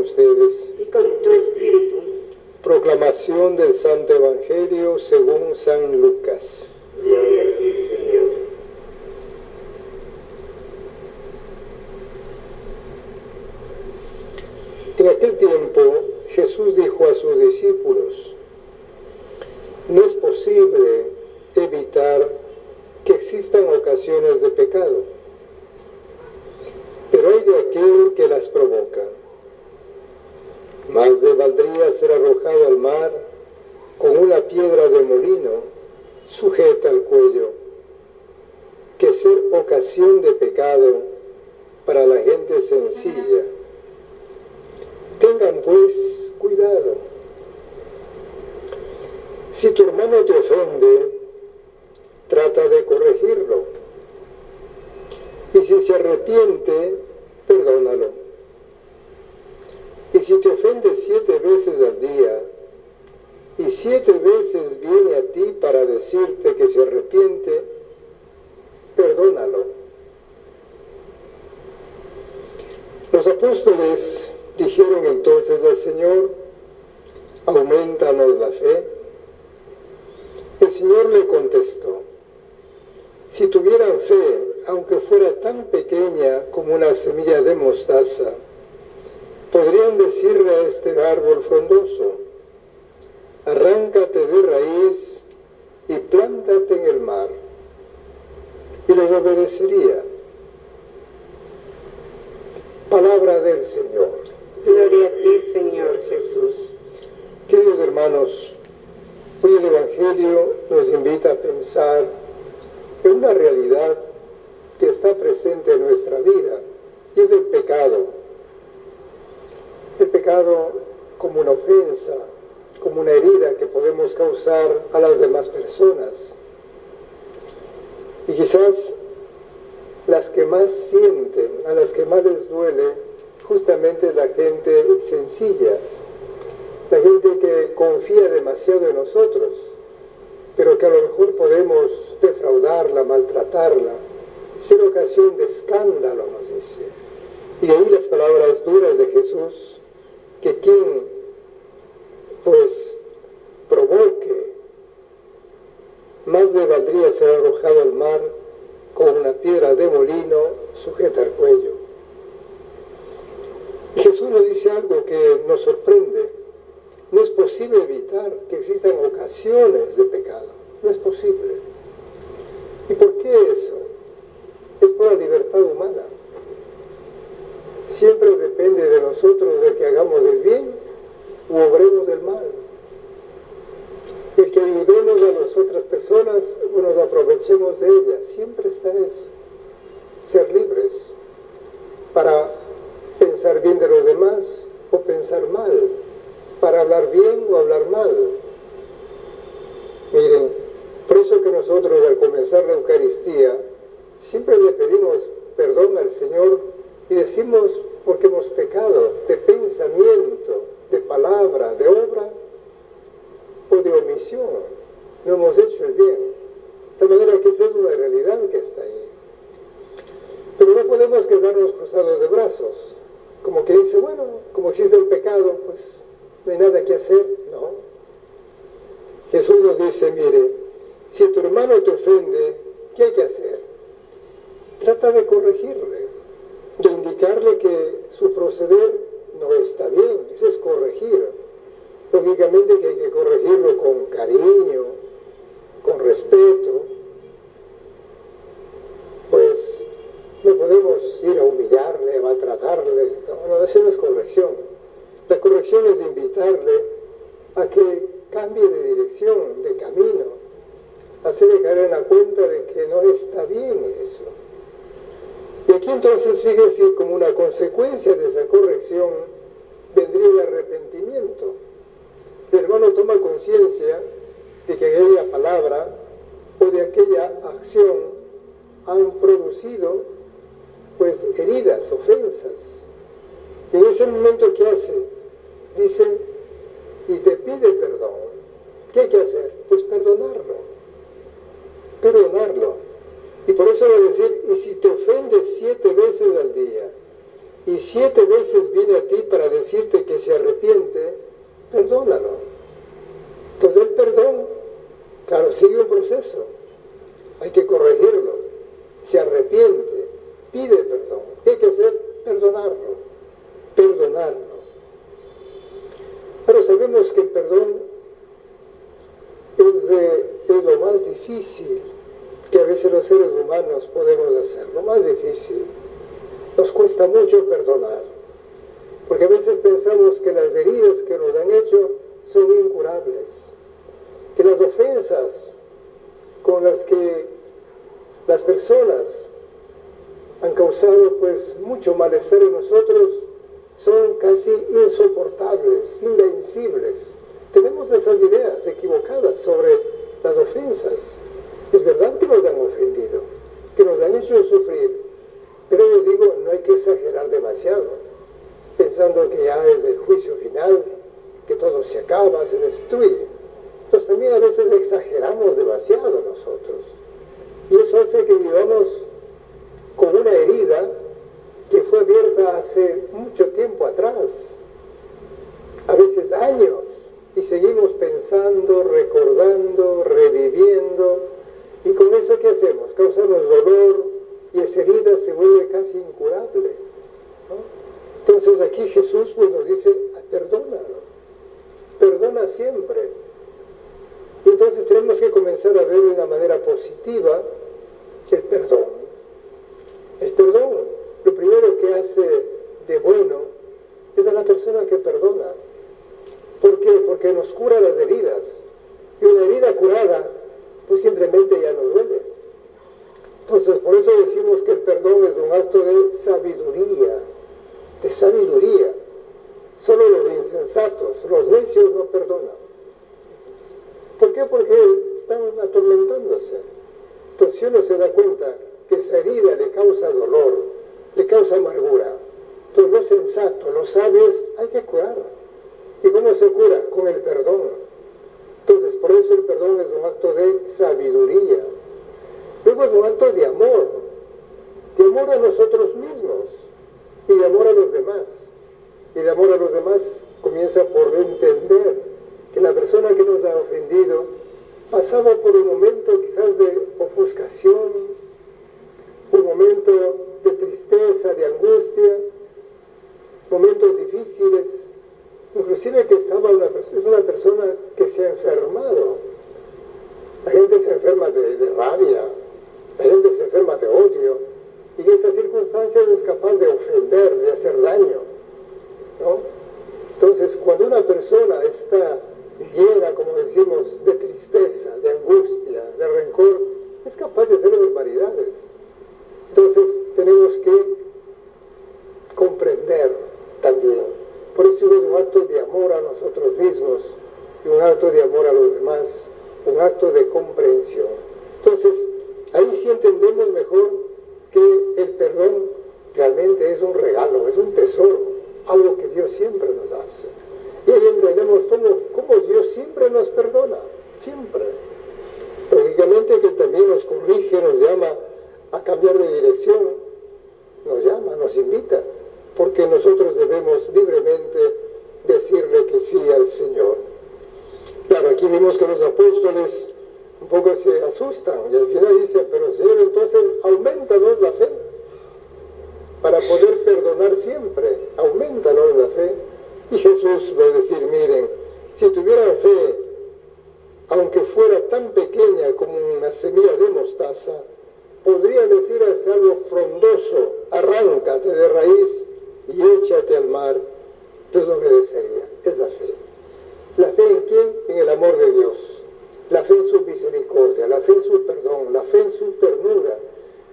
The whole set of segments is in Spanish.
ustedes. Y con tu espíritu. Proclamación del Santo Evangelio según San Lucas. Gloria a ti, Señor. En aquel tiempo Jesús dijo a sus discípulos: no es posible evitar que existan ocasiones de pecado, pero hay de aquel que las provoca. Más le valdría ser arrojado al mar con una piedra de molino sujeta al cuello, que ser ocasión de pecado para la gente sencilla. Tengan pues cuidado. Si tu hermano te ofende, trata de corregirlo. Y si se arrepiente, perdónalo. Y si te ofende 7 veces al día, y 7 veces viene a ti para decirte que se arrepiente, perdónalo. Los apóstoles dijeron entonces al Señor: aumentanos la fe. El Señor le contestó: si tuvieran fe, aunque fuera tan pequeña como una semilla de mostaza, podrían decirle a este árbol frondoso: arráncate de raíz y plántate en el mar, y los obedecería. Palabra del Señor. Gloria a ti, Señor Jesús. Queridos hermanos, hoy el Evangelio nos invita a pensar en una realidad que está presente en nuestra vida, y es el pecado. El pecado como una ofensa, como una herida que podemos causar a las demás personas. Y quizás las que más sienten, a las que más les duele, justamente es la gente sencilla, la gente que confía demasiado en nosotros, pero que a lo mejor podemos defraudarla, maltratarla, ser ocasión de escándalo, nos dice. Y de ahí las palabras duras de Jesús, que quien pues provoque, más le valdría ser arrojado al mar con una piedra de molino sujeta al cuello. Y Jesús nos dice algo que nos sorprende. No es posible evitar que existan ocasiones de pecado. No es posible. ¿Y por qué eso? Es por la libertad humana. Siempre depende de nosotros de que hagamos el bien u obremos el mal. El que ayudemos a las otras personas o nos aprovechemos de ellas. Siempre está eso. Ser libres para pensar bien de los demás o pensar mal, para hablar bien o hablar mal. Miren, por eso que nosotros al comenzar la Eucaristía siempre le pedimos perdón al Señor y decimos porque hemos pecado de pensamiento, de palabra, de obra o de omisión. No hemos hecho el bien. De manera que esa es una realidad que está ahí. Pero no podemos quedarnos cruzados de brazos, como que dice, bueno, como existe el pecado, pues no hay nada que hacer. No. Jesús nos dice, mire, si tu hermano te ofende, ¿qué hay que hacer? Trata de corregirle, de indicarle que su proceder no está bien. Eso es corregir. Lógicamente que hay que corregirlo con cariño, con respeto. Pues no podemos ir a humillarle, a maltratarle. No, eso no es corrección. La corrección es invitarle a que cambie de dirección, de camino, hacerle caer en la cuenta de que no está bien eso. Y aquí entonces, fíjense, como una consecuencia de esa corrección vendría el arrepentimiento. El hermano toma conciencia de que aquella palabra o de aquella acción han producido pues heridas, ofensas. Y en ese momento, ¿qué hace? Dice, y te pide perdón. ¿Qué hay que hacer? Pues perdonarlo. Perdonarlo. Y por eso va a decir, y si te ofendes 7 veces al día, y 7 veces viene a ti para decirte que se arrepiente, perdónalo. Entonces el perdón, claro, sigue un proceso. Hay que corregirlo. Se arrepiente, pide perdón. ¿Qué hay que hacer? Perdonarlo. Perdonarlo. Pero sabemos que el perdón es lo más difícil que a veces los seres humanos podemos hacer. Lo más difícil. Nos cuesta mucho perdonar. Porque a veces pensamos que las heridas que nos han hecho son incurables. Que las ofensas con las que las personas han causado pues mucho malestar en nosotros son casi insoportables, invencibles. Tenemos esas ideas equivocadas sobre las ofensas. Es verdad que nos han ofendido, que nos han hecho sufrir, pero yo digo, no hay que exagerar demasiado, pensando que ya es el juicio final, que todo se acaba, se destruye. Entonces también a veces exageramos demasiado nosotros. Y eso hace que vivamos con una herida que fue abierta hace mucho tiempo atrás, a veces años, y seguimos pensando, recordando, reviviendo, y con eso ¿qué hacemos? Causamos dolor y esa herida se vuelve casi incurable, ¿no? Entonces aquí Jesús pues nos dice, perdónalo, perdona siempre. Y entonces tenemos que comenzar a ver de una manera positiva el perdón. El perdón, lo primero que hace de bueno es a la persona que perdona. ¿Por qué? Porque nos cura las heridas. Y una herida curada, pues simplemente ya no duele. Entonces, por eso decimos que el perdón es un acto de sabiduría. De sabiduría. Solo los insensatos, los necios no perdonan. ¿Por qué? Porque están atormentándose. Entonces, si uno se da cuenta que esa herida le causa dolor, le causa amargura, entonces lo sensato, los sabios, hay que curar. ¿Y cómo se cura? Con el perdón. Entonces, por eso el perdón es un acto de sabiduría. Luego es un acto de amor a nosotros mismos y de amor a los demás. Y de amor a los demás comienza por entender que la persona que nos ha ofendido pasaba por un momento quizás de ofuscación, un momento de tristeza, de angustia, momentos difíciles, inclusive que es una persona que se ha enfermado. La gente se enferma de rabia, la gente se enferma de odio, y en esas circunstancias es capaz de ofender, de hacer daño, ¿no? Entonces, cuando una persona está llena, como decimos, de tristeza, de angustia, de rencor, es capaz de hacer barbaridades. Entonces, tenemos que comprender también. Por eso es un acto de amor a nosotros mismos y un acto de amor a los demás, un acto de comprensión. Entonces, ahí sí entendemos mejor que el perdón realmente es un regalo, es un tesoro, algo que Dios siempre nos hace. Y ahí entendemos cómo Dios siempre nos perdona, siempre. Lógicamente que también nos corrige, nos llama a cambiar de dirección, nos llama, nos invita, porque nosotros debemos libremente decirle que sí al Señor. Claro, aquí vimos que los apóstoles un poco se asustan y al final dicen, pero Señor, entonces aumentanos la fe para poder perdonar siempre, aumentanos la fe. Y Jesús va a decir, miren, si tuvieran fe, aunque fuera tan pequeña como una semilla de mostaza, podrían decir a algo frondoso, arráncate de raíz y échate al mar, les obedecería. Es la fe. ¿La fe en quién? En el amor de Dios. La fe en su misericordia, la fe en su perdón, la fe en su ternura.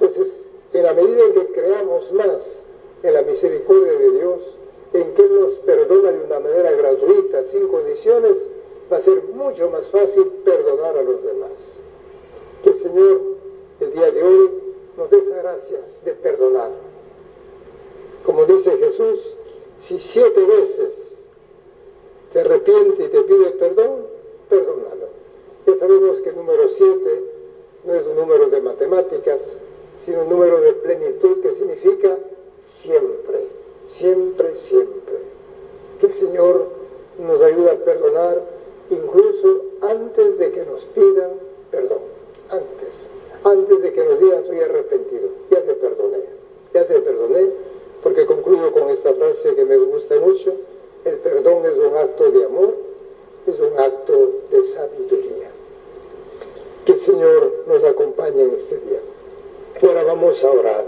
Entonces, en la medida en que creamos más en la misericordia de Dios, en que Él nos perdona de una manera gratuita, sin condiciones, va a ser mucho más fácil perdonar a los demás. Que el Señor, el día de hoy, nos dé esa gracia de perdonar. Como dice Jesús, si 7 veces te arrepiente y te pide perdón, perdónalo. Ya sabemos que el número 7 no es un número de matemáticas, sino un número de plenitud que significa siempre. siempre, siempre. Que el Señor nos ayude a perdonar incluso antes de que nos pidan perdón. Antes de que nos digan soy arrepentido, ya te perdoné, porque concluyo con esta frase que me gusta mucho: el perdón es un acto de amor, es un acto de sabiduría. Que el Señor nos acompañe en este día. Y ahora vamos a orar.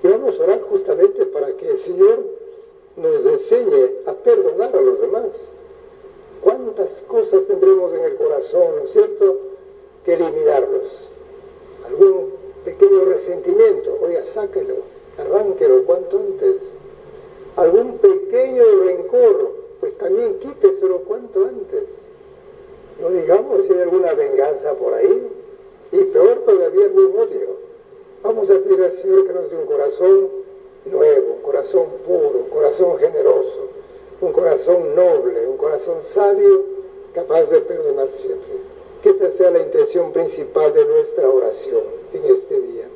Y vamos a orar justamente para que el Señor nos enseñe a perdonar a los demás. ¿Cuántas cosas tendremos en el corazón, ¿no es cierto?, que eliminarlos? Algún pequeño resentimiento, oiga, sáquelo, arránquelo cuanto antes. Algún pequeño rencor, pues también quíteselo cuanto antes. No digamos si hay alguna venganza por ahí, y peor todavía algún odio. Vamos a pedir al Señor que nos dé un corazón nuevo, un corazón puro, un corazón generoso, un corazón noble, un corazón sabio, capaz de perdonar siempre. Que esa sea la intención principal de nuestra oración en este día.